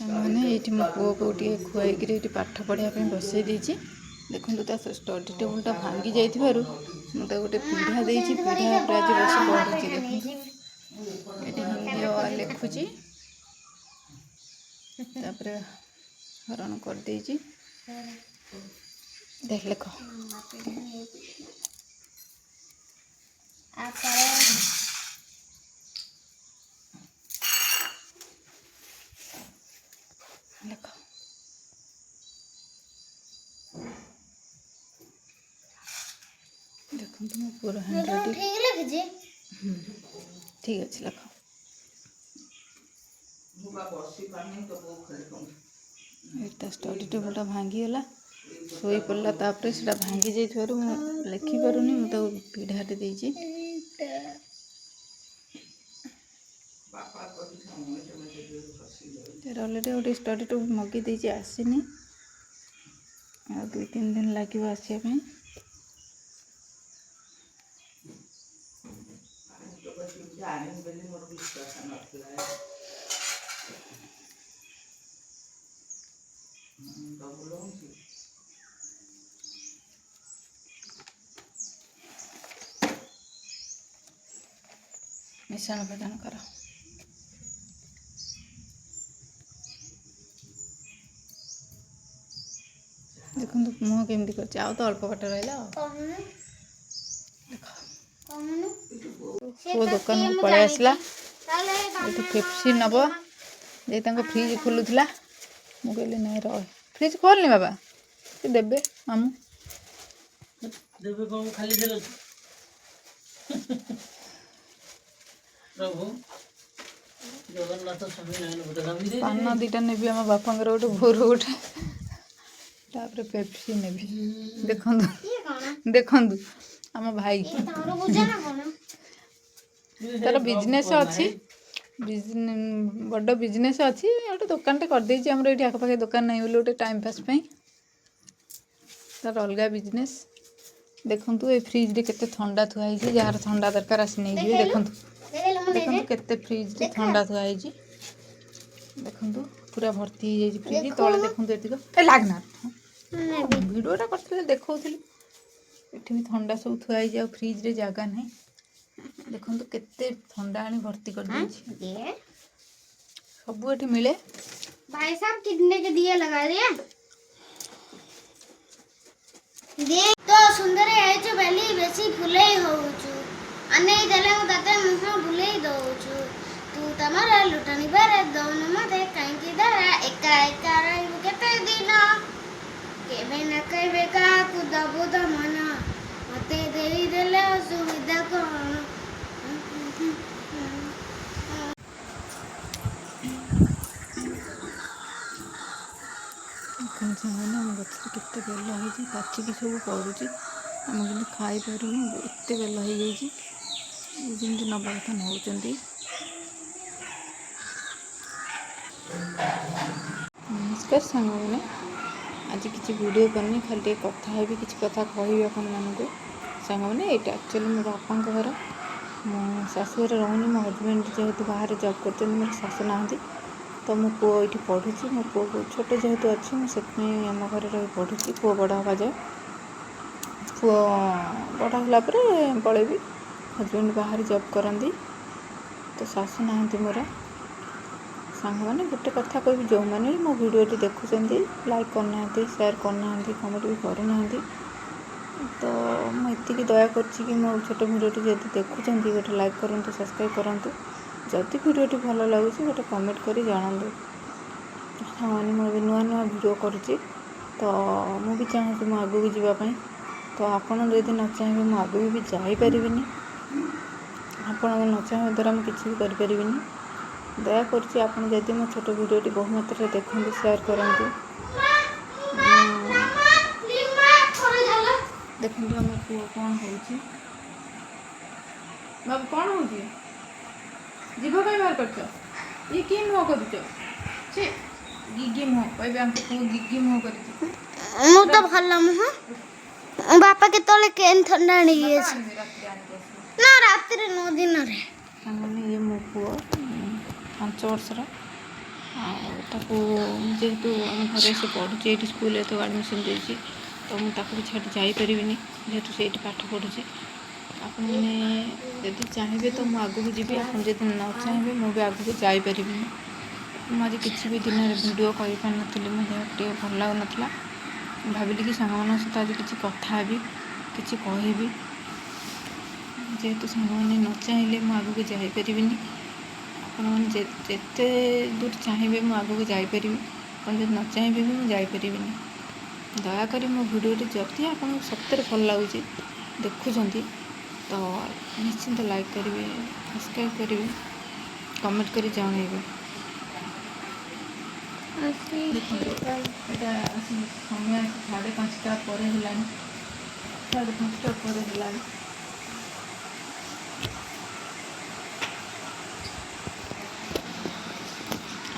मैंने ये मो पुओ को खुआई पाठ पढ़ाई बसई देती। देखो ता स्टडी टेबुलटा भांगी जाइए मुझे गोटे पीढ़ा देती पीढ़ा पर आज बस पढ़ुची। देखो ये हिंदी लिखुची तापर हरण कर देची। देख लिख लिख देखो मो पूरा हैंड राइटिंग ठीक अच्छे लिख। ये स्टडी टेबुलटा भांगीगला शोई पड़ा तापर से भांगी जाइए मुझे लिखिपारूनी मुझे पीढ़ाटे देती। अलरेडी गोटे स्टडी टेबुल मगी देती आसनी आ 2-3 दिन लगे आसवाई। मिश्रण प्रदान कर देखो मुह केमती कर तो अल्प बाट रहा वो दुकान को पलि आसला ये पेप्सी नब जे फ्रिज खोलुला मु कहली नहीं रह फ्रिज खोलनी बाबा देबे मामू देबे कौन खाली दे प्रभु जगन्नाथ स्वामी नारायण पान दीटा नेबी आम बापांगर गोटे भोर गोटे तापर पेप्सी नेबी। देखु देखु आम भाई तार बिजनेस अच्छी बड़ बिजनेस अच्छी गोटे दुकान कर देछि हमर एठी आखपाखे दुकान नहीं बोले गोटे टाइम पास तार अलग बिजनेस। देखु ये फ्रिज रे केते ठंडा थुआई जार ठंडा दरकार आसी नहीं जी। देखु देखु केते फ्रिज रे ठंडा थुआई देखु पूरा भर्ती हो जाए फ्रिज तले। देखु ये लागना वीडियोटा करते देखौली एठी भी ठंडा सब थुआई जाओ फ्रिज रे जगह नहीं। देखु केते ठंडा आनी भर्ती कर देछि सब एठी मिले। भाई साहब कितने के दिए लगा दिए दे तो सुंदर है जो बेली बेसी फुले होउछु अने देले मु तते मुह भुले दउछु तू तमरा लुटनी बारे दौन मते कांकी दरा एका एका रहू केते दिन केबे न कहबे का कु दबो द मन मते देई देले सुविधा कोन गछ केते बेल हो पाचिकी सब पड़ुची आम कि खाई पारूनी एत बेल हो जमी नवा कथा नौ। नमस्कार सांग मैंने आज किसी वीडियो करनी खाली कथा है किसी कथा कह आपको सांग मैंने ये एक्चुअली मो बापा घर मो शाशुघर रोनी मो हजबैंड जेहेतु बाहर जॉब कर मोर शाशु ना तो मो पुओ ये पढ़ुची मो पुओ को छोटे जेहेतु अच्छी मुझे आम घर रही पढ़ुची पुओ बड़ हवा जाए पुओ बड़ होला पलैबी हजबैंड बाहर जॉब करती तो शाशु ना मोर सांग मैंने गोटे कथा कह जो मैंने मो वीडियो देखुं लाइक करना शेयर करना कमेंट भी करना तो मुझे दया कर मो छोट वीडियो जब देखुं गोटे लाइक करूँ सब्सक्राइब करूँ जदि वीडियो भल लगे गोटे कमेंट कर जानतु। हाँ मैंने मुझे नुआ नुआ वीडियो करुँची तो मुझे चाहूँगी मो आगे को जावाई तो आपड़ जदि न चाहिए मुझे आगे भी जापरि आपण न चाहिए द्वारा मुझे किसी भी करें दया करछि आपण जदि मो छोट वीडियो बहु मात्रा देखते शेयर करूँ। देखो आम पुओ कौन हो बाबू कौन हो जीभ कहीं बाहर कर ये कि मुह कर गिगी मुह कह पुओ गिगी मुह कर तो भल मुह बापा के तले केन ठंडा नहीं ना रात रे 9 दिन रे ये मो पुओ 5 वर्षर ଆଉ ତାକୁ ଯେହେତୁ ଆମ ଘରେ ସେ ପଢ଼ୁଛି ଏଇଠି ସ୍କୁଲରେ ତ ଆଡ଼ମିସନ୍ ଦେଇଛି, ତ ମୁଁ ତାକୁ ବି ଛାଡ଼ି ଯାଇପାରିବିନି ଯେହେତୁ ସେଇଠି ପାଠ ପଢ଼ୁଛି। ଆପଣମାନେ ଯଦି ଚାହିଁବେ ତ ମୁଁ ଆଗକୁ ଯିବି, ଆପଣ ଯଦି ନ ଚାହିଁବେ ମୁଁ ବି ଆଗକୁ ଯାଇପାରିବିନି। ମୁଁ ଆଜି କିଛି ବି ଦିନରେ ଭିଡ଼ିଓ କରିପାରିନଥିଲି, ମୋ ଦେହ ଟିକେ ଭଲ ଲାଗୁନଥିଲା। ଭାବିଲି କି ସାଙ୍ଗମାନଙ୍କ ସହିତ ଆଜି କିଛି କଥା ହେବି, କିଛି କହିବି। ଯେହେତୁ ସାଙ୍ଗମାନେ ନ ଚାହିଁଲେ ମୁଁ ଆଗକୁ ଯାଇପାରିବିନି। ଆପଣମାନେ ଯେତେ ଦୂର ଚାହିଁବେ ମୁଁ ଆଗକୁ ଯାଇପାରିବି, ଆପଣ ଯଦି ନ ଚାହିଁବେ ବି ମୁଁ ଯାଇପାରିବିନି। ଦୟାକରି ମୋ ଭିଡ଼ିଓଟି ଯଦି ଆପଣଙ୍କୁ ସତରେ ଭଲ ଲାଗୁଛି ଦେଖୁଛନ୍ତି ତ ନିଶ୍ଚିନ୍ତ ଲାଇକ୍ କରିବେ, ସବସ୍କ୍ରାଇବ୍ କରିବେ, କମେଣ୍ଟ କରି ଜଣାଇବେ। ଦେଖନ୍ତୁ ଏଇଟା ସମୟ 5:30 ପରେ ହେଲାଣି, 5:30 ପରେ ହେଲାଣି।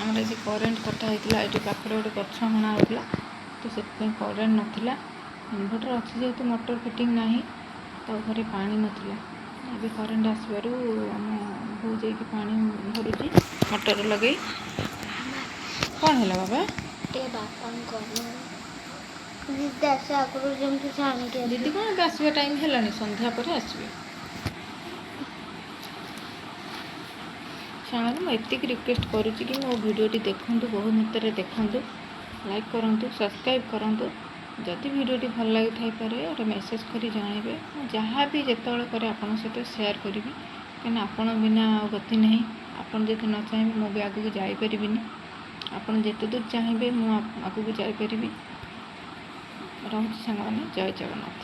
ଆମର ଆଜି କରେଣ୍ଟ କଟା ହେଇଥିଲା, ଏଇଠି ପାଖରେ ଗୋଟେ ଗଛ ହଣା ହେଉଥିଲା, ତ ସେଥିପାଇଁ କରେଣ୍ଟ ନଥିଲା। ଇନଭର୍ଟର୍ ଅଛି ଯେହେତୁ ମୋଟର ଫିଟିଂ ନାହିଁ, ତ ଘରେ ପାଣି ନଥିଲା। ଏବେ କରେଣ୍ଟ ଆସିବାରୁ ଆମ ବୋଉ ଯାଇକି ପାଣି ଭରୁଛି ମୋଟର ଲଗେଇ। କ'ଣ ହେଲା ବାବା? ଟିକେ ବାପାଙ୍କ ଦିଦି ଆସି ଆଗରୁ ଯେମିତି ସେ ଆଣିକି ଦିଦି କ'ଣ ଏବେ ଆସିବା ଟାଇମ୍ ହେଲାଣି, ସନ୍ଧ୍ୟା ପରେ ଆସିବେ। ସାଙ୍ଗମାନେ ମୁଁ ଏତିକି ରିକ୍ୱେଷ୍ଟ କରୁଛି କି ମୋ ଭିଡ଼ିଓଟି ଦେଖନ୍ତୁ, ବହୁ ମାତ୍ରାରେ ଦେଖନ୍ତୁ, ଲାଇକ୍ କରନ୍ତୁ, ସବସ୍କ୍ରାଇବ୍ କରନ୍ତୁ। ଯଦି ଭିଡ଼ିଓଟି ଭଲ ଲାଗିଥାଇପାରେ ଗୋଟେ ମେସେଜ୍ କରି ଜଣାଇବେ। ମୁଁ ଯାହା ବି ଯେତେବେଳେ କରେ ଆପଣଙ୍କ ସହିତ ସେୟାର କରିବି, କାହିଁକିନା ଆପଣ ବିନା ଆଉ ଗତି ନାହିଁ। ଆପଣ ଯଦି ନ ଚାହିଁବେ ମୁଁ ବି ଆଗକୁ ଯାଇପାରିବିନି। ଆପଣ ଯେତେ ଦୂର ଚାହିଁବେ ମୁଁ ଆଗକୁ ଯାଇପାରିବି। ରହୁଛି ସାଙ୍ଗମାନେ, ଜୟ ଜଗନ୍ନାଥ।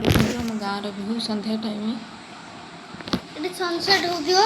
ଦେଖନ୍ତୁ ଆମ ଗାଁର ଭିଉ ସନ୍ଧ୍ୟା ଟାଇମ୍। ଏଠି ସନସେଟ୍ ହେଉଥିବ।